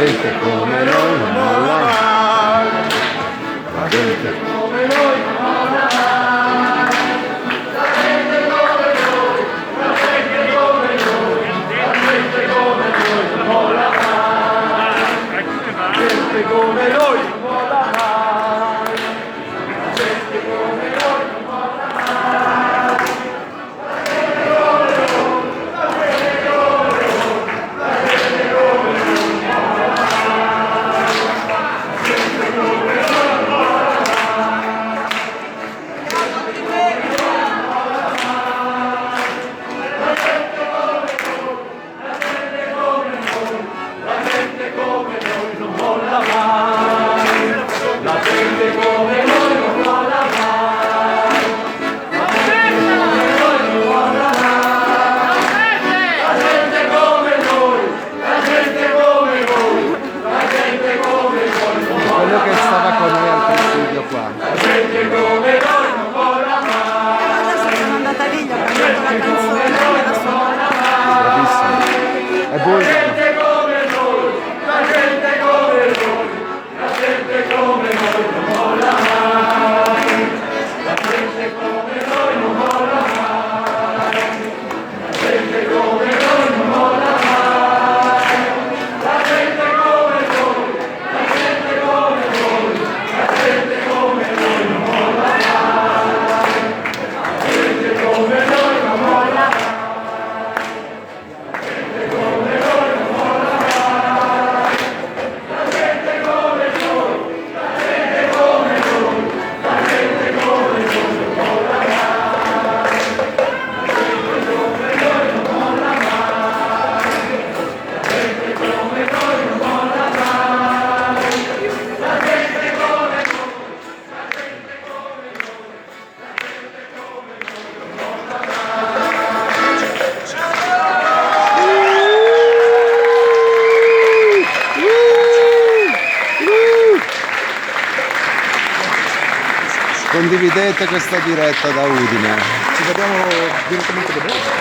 gente come noi non molla mai. La gente come noi non molla mai. La gente come noi, la gente come noi, la gente come noi non molla mai. La gente come noi non molla mai. La gente come noi non molla mai. Quello che stava con noi al presidio qua. La gente come noi non molla mai. Adesso sono andata lì, gli ho cantato la canzone e la suona. Bravissimo. È buono. La gente come noi, la gente come noi, la gente come noi non molla mai. La gente come noi non molla mai. La gente come noi non molla mai. La gente come noi, la gente come noi, la gente come noi non molla mai. La gente come noi non molla mai. Condividete questa diretta da Udine. Ci vediamo direttamente dopo.